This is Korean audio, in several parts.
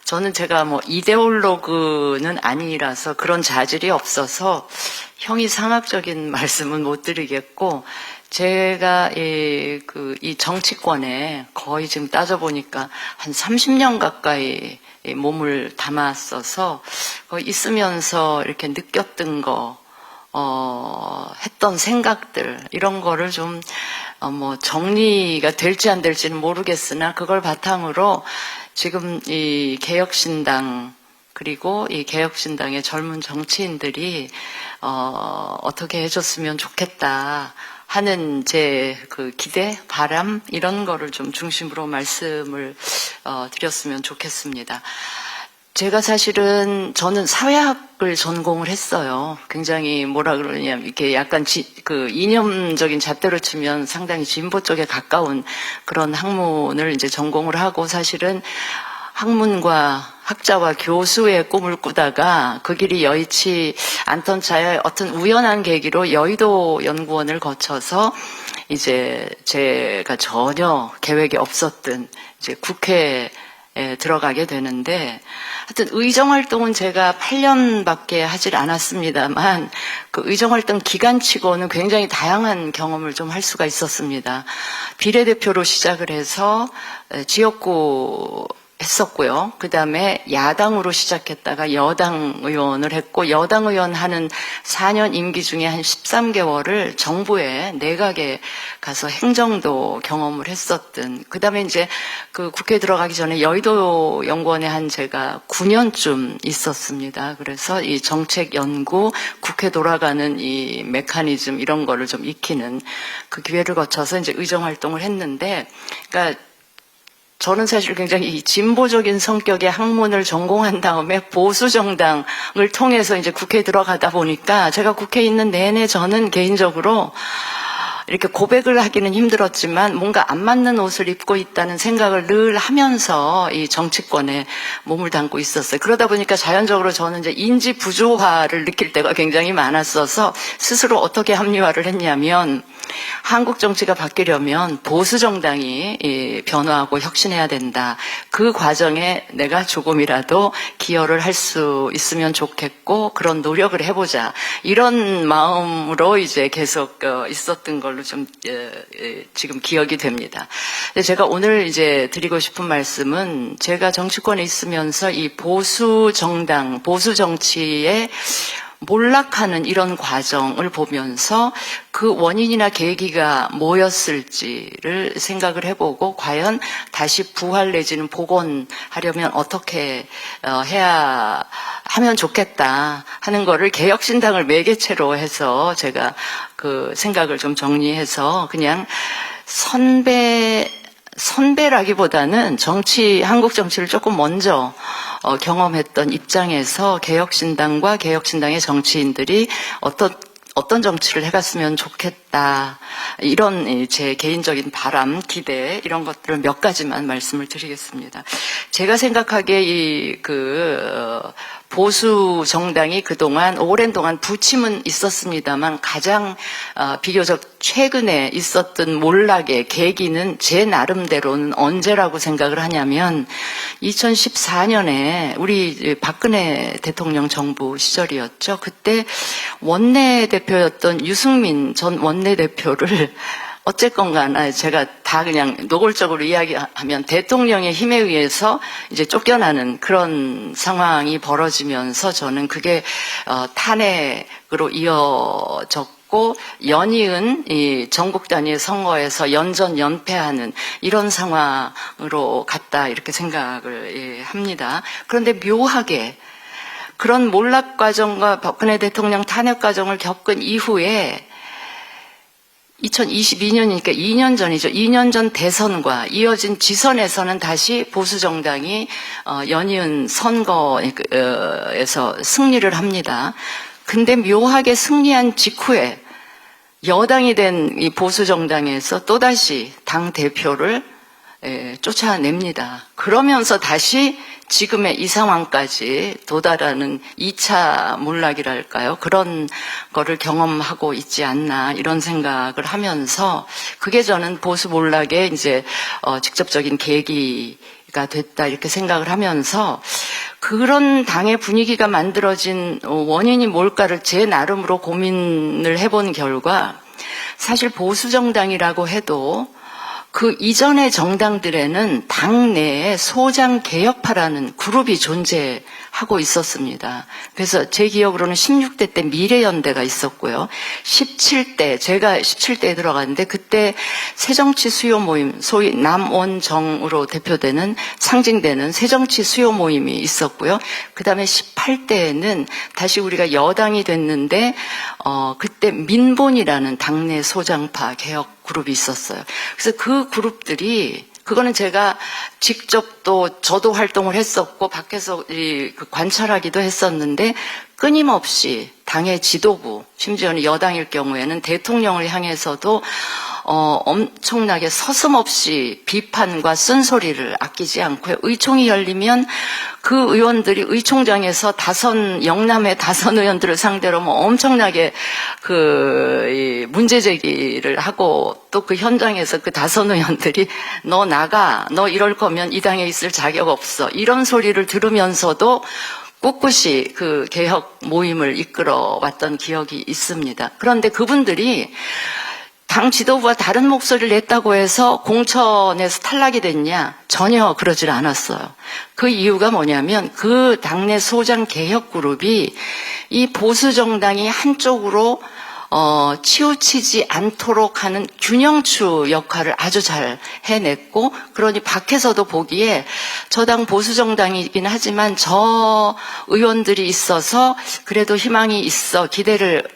저는 제가 뭐 이데올로그는 아니라서 그런 자질이 없어서 형이상학적인 말씀은 못 드리겠고, 제가 이 정치권에 거의 지금 따져보니까 한 30년 가까이 몸을 담았어서 거기 있으면서 이렇게 느꼈던 거, 했던 생각들, 이런 거를 좀, 뭐 정리가 될지 안 될지는 모르겠으나 그걸 바탕으로 지금 이 개혁신당, 그리고 이 개혁신당의 젊은 정치인들이 어떻게 해줬으면 좋겠다 하는 제 그 기대, 바람, 이런 거를 좀 중심으로 말씀을 드렸으면 좋겠습니다. 제가 사실은 저는 사회학을 전공을 했어요. 굉장히 뭐라 그러냐면 이렇게 약간 그 이념적인 잣대로 치면 상당히 진보 쪽에 가까운 그런 학문을 이제 전공을 하고, 사실은 학문과 학자와 교수의 꿈을 꾸다가 그 길이 여의치 않던 차에 어떤 우연한 계기로 여의도 연구원을 거쳐서 이제 제가 전혀 계획이 없었던 이제 국회에 들어가게 되는데, 하여튼 의정활동은 제가 8년밖에 하질 않았습니다만 그 의정활동 기간치고는 굉장히 다양한 경험을 좀 할 수가 있었습니다. 비례대표로 시작을 해서 지역구 했었고요. 그 다음에 야당으로 시작했다가 여당 의원을 했고, 여당 의원 하는 4년 임기 중에 한 13개월을 정부의 내각에 가서 행정도 경험을 했었던, 그 다음에 이제 그 국회에 들어가기 전에 여의도 연구원에 한 제가 9년쯤 있었습니다. 그래서 이 정책 연구, 국회 돌아가는 이 메커니즘, 이런 거를 좀 익히는 그 기회를 거쳐서 이제 의정 활동을 했는데, 그러니까 저는 사실 굉장히 진보적인 성격의 학문을 전공한 다음에 보수 정당을 통해서 이제 국회에 들어가다 보니까, 제가 국회에 있는 내내 저는 개인적으로 이렇게 고백을 하기는 힘들었지만 뭔가 안 맞는 옷을 입고 있다는 생각을 늘 하면서 이 정치권에 몸을 담고 있었어요. 그러다 보니까 자연적으로 저는 이제 인지 부조화를 느낄 때가 굉장히 많았어서 스스로 어떻게 합리화를 했냐면, 한국 정치가 바뀌려면 보수 정당이 변화하고 혁신해야 된다. 그 과정에 내가 조금이라도 기여를 할 수 있으면 좋겠고 그런 노력을 해보자. 이런 마음으로 이제 계속 있었던 걸로 좀 지금 기억이 됩니다. 제가 오늘 이제 드리고 싶은 말씀은, 제가 정치권에 있으면서 이 보수 정당, 보수 정치에 몰락하는 이런 과정을 보면서 그 원인이나 계기가 뭐였을지를 생각을 해보고, 과연 다시 부활 내지는 복원하려면 어떻게 해야 하면 좋겠다 하는 거를 개혁신당을 매개체로 해서 제가 그 생각을 좀 정리해서, 그냥 선배라기보다는 한국 정치를 조금 먼저 경험했던 입장에서 개혁신당과 개혁신당의 정치인들이 어떤 정치를 해갔으면 좋겠다, 이런 제 개인적인 바람, 기대, 이런 것들을 몇 가지만 말씀을 드리겠습니다. 제가 생각하기에 보수 정당이 그동안 오랜 동안 부침은 있었습니다만 가장 비교적 최근에 있었던 몰락의 계기는 제 나름대로는 언제라고 생각을 하냐면, 2014년에 우리 박근혜 대통령 정부 시절이었죠. 그때 원내대표였던 유승민 전 원내대표를 어쨌건 간에 제가 다 그냥 노골적으로 이야기하면 대통령의 힘에 의해서 이제 쫓겨나는 그런 상황이 벌어지면서, 저는 그게 탄핵으로 이어졌고 연이은 이 전국 단위 선거에서 연패하는 이런 상황으로 갔다, 이렇게 생각을 합니다. 그런데 묘하게 그런 몰락 과정과 박근혜 대통령 탄핵 과정을 겪은 이후에 2022년이니까 2년 전이죠. 2년 전 대선과 이어진 지선에서는 다시 보수 정당이 연이은 선거에서 승리를 합니다. 근데 묘하게 승리한 직후에 여당이 된 이 보수 정당에서 또다시 당 대표를 쫓아냅니다. 그러면서 다시 지금의 이 상황까지 도달하는 2차 몰락이랄까요? 그런 거를 경험하고 있지 않나, 이런 생각을 하면서, 그게 저는 보수 몰락의 이제 직접적인 계기가 분위기가 됐다 이렇게 생각을 하면서 그런 당의 분위기가 만들어진 원인이 뭘까를 제 나름으로 고민을 해본 결과 사실 보수정당이라고 해도 그 이전의 정당들에는 당내에 소장 개혁파라는 그룹이 존재하고 있었습니다. 그래서 제 기억으로는 16대 때 미래연대가 있었고요. 17대, 제가 17대에 들어갔는데 그때 새정치 수요 모임, 소위 남원정으로 대표되는 상징되는 새정치 수요 모임이 있었고요. 그 다음에 18대에는 다시 우리가 여당이 됐는데 그때 민본이라는 당내 소장파 개혁 그룹이 있었어요. 그래서 그 그룹들이 그거는 제가 직접 또 저도 활동을 했었고 밖에서 관찰하기도 했었는데 끊임없이 당의 지도부, 심지어는 여당일 경우에는 대통령을 향해서도 엄청나게 서슴없이 비판과 쓴소리를 아끼지 않고요. 의총이 열리면 그 의원들이 의총장에서 영남의 다선 의원들을 상대로 엄청나게 문제 제기를 하고 또 그 현장에서 그 다선 의원들이 너 나가, 너 이럴 거면 이 당에 있을 자격 없어. 이런 소리를 들으면서도 꿋꿋이 그 개혁 모임을 이끌어 왔던 기억이 있습니다. 그런데 그분들이 당 지도부와 다른 목소리를 냈다고 해서 공천에서 탈락이 됐냐? 전혀 그러질 않았어요. 그 이유가 뭐냐면 그 당내 소장 개혁 그룹이 이 보수 정당이 한쪽으로 치우치지 않도록 하는 균형추 역할을 아주 잘 해냈고, 그러니 밖에서도 보기에 저당 보수정당이긴 하지만 저 의원들이 있어서 그래도 희망이 있어,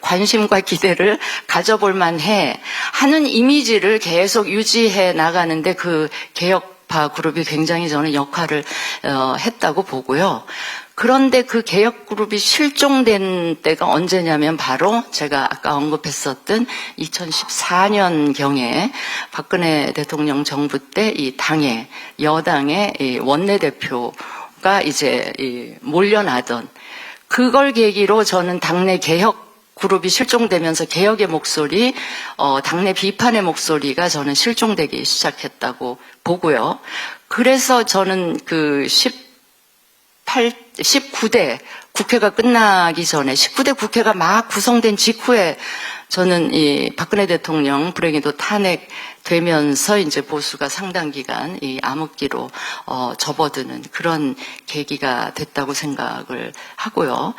관심과 기대를 가져볼 만해 하는 이미지를 계속 유지해 나가는데 그 개혁파 그룹이 굉장히 저는 역할을 했다고 보고요. 그런데 그 개혁그룹이 실종된 때가 언제냐면 바로 제가 아까 언급했었던 2014년경에 박근혜 대통령 정부 때 이 당의 여당의 이 원내대표가 이제 몰려나던 그걸 계기로 저는 당내 개혁 그룹이 실종되면서 개혁의 목소리, 당내 비판의 목소리가 저는 실종되기 시작했다고 보고요. 그래서 저는 19대 국회가 끝나기 전에 19대 국회가 막 구성된 직후에 저는 이 박근혜 대통령 불행히도 탄핵되면서 이제 보수가 상당 기간 이 암흑기로 접어드는 그런 계기가 됐다고 생각을 하고요.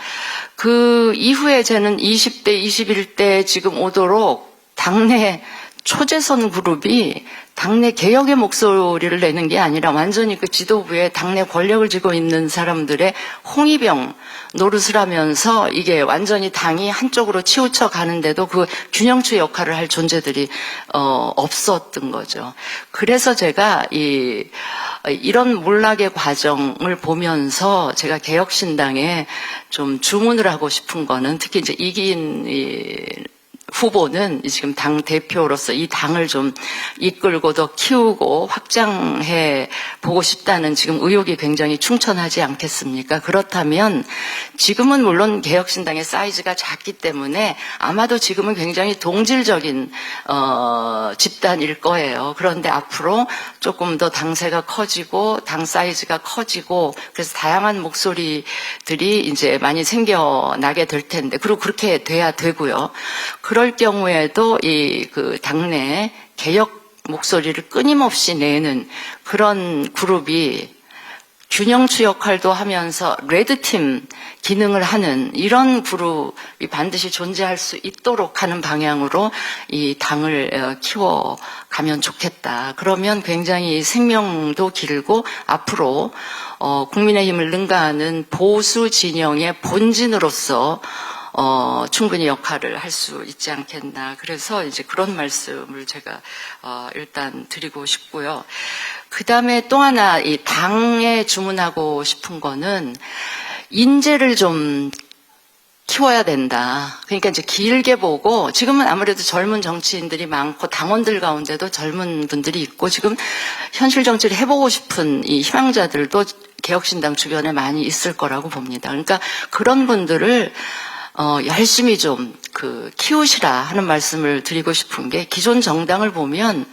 그 이후에 저는 20대, 21대 지금 오도록 당내 초재선 그룹이 당내 개혁의 목소리를 내는 게 아니라 완전히 그 지도부에 당내 권력을 쥐고 있는 사람들의 홍위병 노릇을 하면서 이게 완전히 당이 한쪽으로 치우쳐 가는데도 그 균형추 역할을 할 존재들이 없었던 거죠. 그래서 제가 이런 몰락의 과정을 보면서 제가 개혁신당에 좀 주문을 하고 싶은 거는 특히 이제 이긴 후보는 지금 당 대표로서 이 당을 좀 이끌고 더 키우고 확장해 보고 싶다는 지금 의욕이 굉장히 충천하지 않겠습니까? 그렇다면 지금은 물론 개혁신당의 사이즈가 작기 때문에 아마도 지금은 굉장히 동질적인 집단일 거예요. 그런데 앞으로 조금 더 당세가 커지고 당 사이즈가 커지고 그래서 다양한 목소리들이 이제 많이 생겨나게 될 텐데, 그리고 그렇게 돼야 되고요. 그럴 경우에도 그 당내 개혁 목소리를 끊임없이 내는 그런 그룹이 균형추 역할도 하면서 레드팀 기능을 하는 이런 그룹이 반드시 존재할 수 있도록 하는 방향으로 이 당을 키워가면 좋겠다. 그러면 굉장히 생명도 길고 앞으로 국민의힘을 능가하는 보수 진영의 본진으로서 충분히 역할을 할 수 있지 않겠나. 그래서 이제 그런 말씀을 제가 일단 드리고 싶고요. 그 다음에 또 하나 이 당에 주문하고 싶은 거는 인재를 좀 키워야 된다. 그러니까 이제 길게 보고, 지금은 아무래도 젊은 정치인들이 많고 당원들 가운데도 젊은 분들이 있고 지금 현실 정치를 해보고 싶은 이 희망자들도 개혁신당 주변에 많이 있을 거라고 봅니다. 그러니까 그런 분들을 열심히 좀 키우시라 하는 말씀을 드리고 싶은 게, 기존 정당을 보면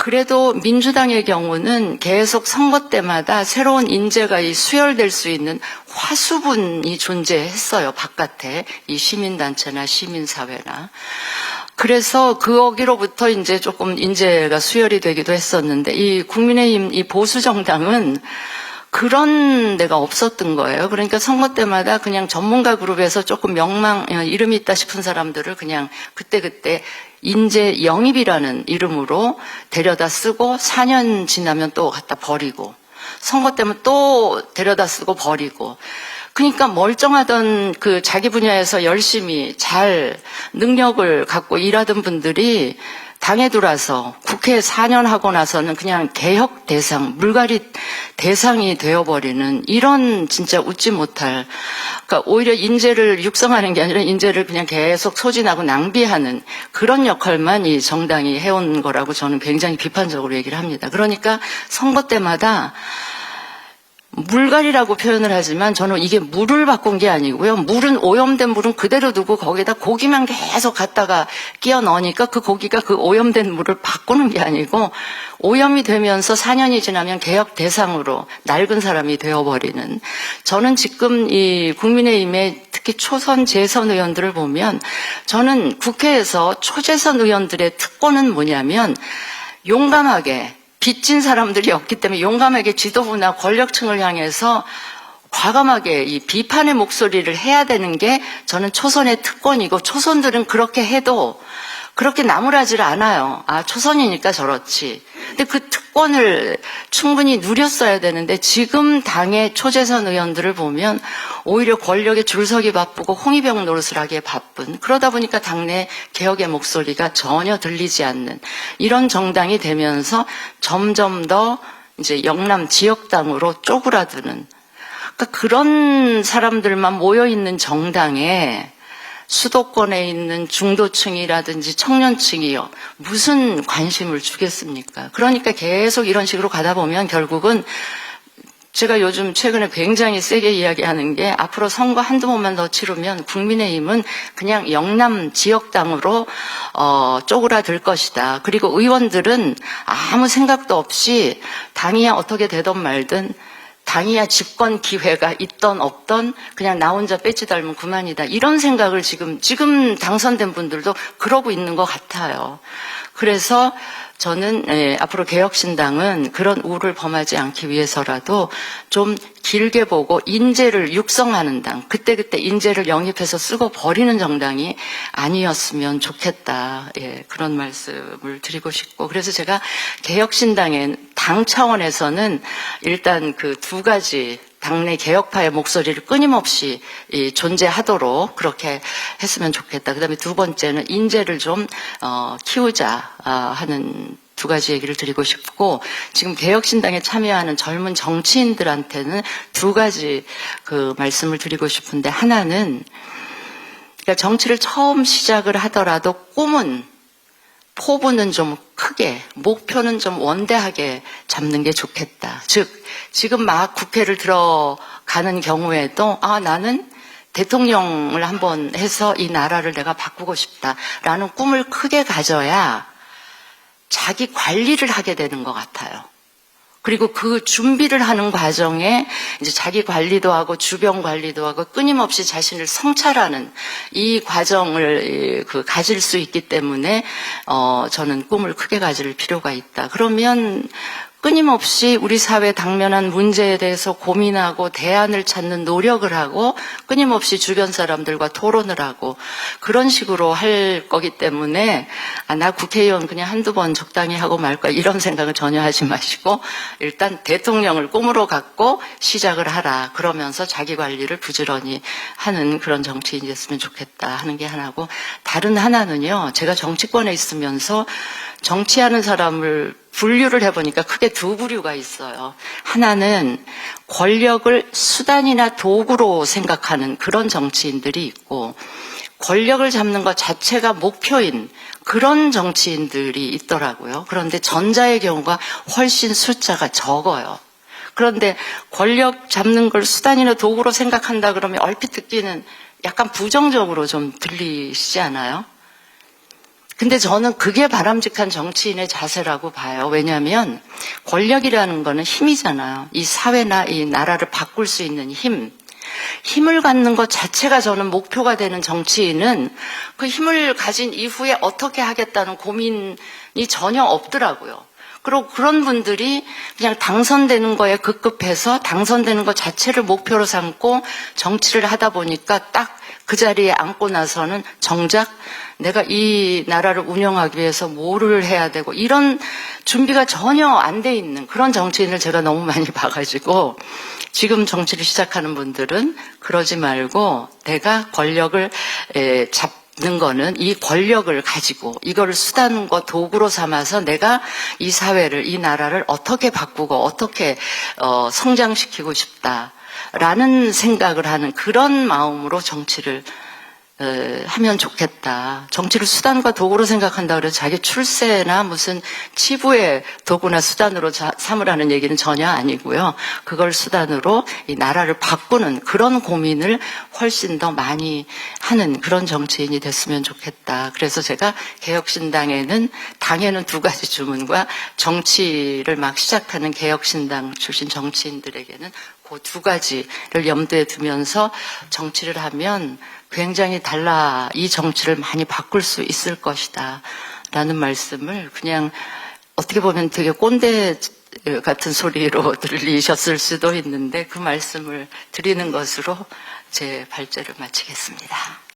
그래도 민주당의 경우는 계속 선거 때마다 새로운 인재가 수혈될 수 있는 화수분이 존재했어요. 바깥에 이 시민단체나 시민사회나. 그래서 거기로부터 이제 조금 인재가 수혈이 되기도 했었는데 이 국민의힘 이 보수 정당은 그런 데가 없었던 거예요. 그러니까 선거 때마다 그냥 전문가 그룹에서 조금 이름이 있다 싶은 사람들을 그냥 그때그때 인재 영입이라는 이름으로 데려다 쓰고 4년 지나면 또 갖다 버리고 선거 때면 또 데려다 쓰고 버리고 그러니까 멀쩡하던 그 자기 분야에서 열심히 잘 능력을 갖고 일하던 분들이 당에 들어와서 국회에 4년 하고 나서는 그냥 개혁 대상, 물갈이 대상이 되어버리는 이런 진짜 웃지 못할, 그러니까 오히려 인재를 육성하는 게 아니라 인재를 그냥 계속 소진하고 낭비하는 그런 역할만 이 정당이 해온 거라고 저는 굉장히 비판적으로 얘기를 합니다. 그러니까 선거 때마다 물갈이라고 표현을 하지만 저는 이게 물을 바꾼 게 아니고요. 오염된 물은 그대로 두고 거기다 고기만 계속 갖다가 끼워 넣으니까 그 고기가 그 오염된 물을 바꾸는 게 아니고 오염이 되면서 4년이 지나면 개혁 대상으로 낡은 사람이 되어버리는. 저는 지금 이 국민의힘의 특히 초선 재선 의원들을 보면 저는 국회에서 초재선 의원들의 특권은 뭐냐면 용감하게 빚진 사람들이 없기 때문에 용감하게 지도부나 권력층을 향해서 과감하게 이 비판의 목소리를 해야 되는 게 저는 초선의 특권이고 초선들은 그렇게 해도 그렇게 나무라지를 않아요. 아, 초선이니까 저렇지. 근데 그 특권을 충분히 누렸어야 되는데 지금 당의 초재선 의원들을 보면 오히려 권력에 줄서기 바쁘고 홍위병 노릇을 하기에 바쁜 그러다 보니까 당내 개혁의 목소리가 전혀 들리지 않는 이런 정당이 되면서 점점 더 이제 영남 지역당으로 쪼그라드는 그러니까 그런 사람들만 모여있는 정당에 수도권에 있는 중도층이라든지 청년층이요. 무슨 관심을 주겠습니까? 그러니까 계속 이런 식으로 가다 보면 결국은 제가 요즘 최근에 굉장히 세게 이야기하는 게 앞으로 선거 한두 번만 더 치르면 국민의힘은 그냥 영남 지역당으로 쪼그라들 것이다. 그리고 의원들은 아무 생각도 없이 당이야 어떻게 되든 말든 당이야 집권 기회가 있던 없던 그냥 나 혼자 배지 달면 그만이다. 이런 생각을 지금 당선된 분들도 그러고 있는 것 같아요. 그래서 저는 앞으로 개혁신당은 그런 우를 범하지 않기 위해서라도 좀 길게 보고 인재를 육성하는 당, 그때그때 인재를 영입해서 쓰고 버리는 정당이 아니었으면 좋겠다. 예, 그런 말씀을 드리고 싶고 그래서 제가 개혁신당의 당 차원에서는 일단 그 두 가지 당내 개혁파의 목소리를 끊임없이 존재하도록 그렇게 했으면 좋겠다. 그다음에 두 번째는 인재를 좀 키우자 하는 두 가지 얘기를 드리고 싶고 지금 개혁신당에 참여하는 젊은 정치인들한테는 두 가지 그 말씀을 드리고 싶은데 하나는 그러니까 정치를 처음 시작을 하더라도 포부는 좀 크게, 목표는 좀 원대하게 잡는 게 좋겠다. 즉, 지금 막 국회를 들어가는 경우에도, 나는 대통령을 한번 해서 이 나라를 내가 바꾸고 싶다라는 꿈을 크게 가져야 자기 관리를 하게 되는 것 같아요. 그리고 그 준비를 하는 과정에 이제 자기 관리도 하고 주변 관리도 하고 끊임없이 자신을 성찰하는 이 과정을 가질 수 있기 때문에 저는 꿈을 크게 가질 필요가 있다. 그러면 끊임없이 우리 사회 당면한 문제에 대해서 고민하고 대안을 찾는 노력을 하고 끊임없이 주변 사람들과 토론을 하고 그런 식으로 할 거기 때문에 나 국회의원 그냥 한두 번 적당히 하고 말까 이런 생각을 전혀 하지 마시고 일단 대통령을 꿈으로 갖고 시작을 하라. 그러면서 자기 관리를 부지런히 하는 그런 정치인이 됐으면 좋겠다 하는 게 하나고 다른 하나는요. 제가 정치권에 있으면서 정치하는 사람을 분류를 해보니까 크게 두 부류가 있어요. 하나는 권력을 수단이나 도구로 생각하는 그런 정치인들이 있고 권력을 잡는 것 자체가 목표인 그런 정치인들이 있더라고요. 그런데 전자의 경우가 훨씬 숫자가 적어요. 그런데 권력 잡는 걸 수단이나 도구로 생각한다 그러면 얼핏 듣기는 약간 부정적으로 좀 들리시지 않아요? 근데 저는 그게 바람직한 정치인의 자세라고 봐요. 왜냐하면 권력이라는 거는 힘이잖아요. 이 사회나 이 나라를 바꿀 수 있는 힘을 갖는 것 자체가 저는 목표가 되는 정치인은 그 힘을 가진 이후에 어떻게 하겠다는 고민이 전혀 없더라고요. 그리고 그런 분들이 그냥 당선되는 거에 급급해서 당선되는 것 자체를 목표로 삼고 정치를 하다 보니까 딱 그 자리에 앉고 나서는 정작 내가 이 나라를 운영하기 위해서 뭐를 해야 되고 이런 준비가 전혀 안 돼 있는 그런 정치인을 제가 너무 많이 봐가지고 지금 정치를 시작하는 분들은 그러지 말고 내가 권력을 잡는 거는 이 권력을 가지고 이거를 수단과 도구로 삼아서 내가 이 사회를 이 나라를 어떻게 바꾸고 어떻게 성장시키고 싶다라는 생각을 하는 그런 마음으로 정치를 하면 좋겠다. 정치를 수단과 도구로 생각한다 그래서 자기 출세나 무슨 치부의 도구나 수단으로 삼으라는 얘기는 전혀 아니고요. 그걸 수단으로 이 나라를 바꾸는 그런 고민을 훨씬 더 많이 하는 그런 정치인이 됐으면 좋겠다. 그래서 제가 개혁신당에는 당에는 두 가지 주문과 정치를 막 시작하는 개혁신당 출신 정치인들에게는 그 두 가지를 염두에 두면서 정치를 하면 굉장히 이 정치를 많이 바꿀 수 있을 것이다 라는 말씀을 그냥 어떻게 보면 되게 꼰대 같은 소리로 들리셨을 수도 있는데 그 말씀을 드리는 것으로 제 발제를 마치겠습니다.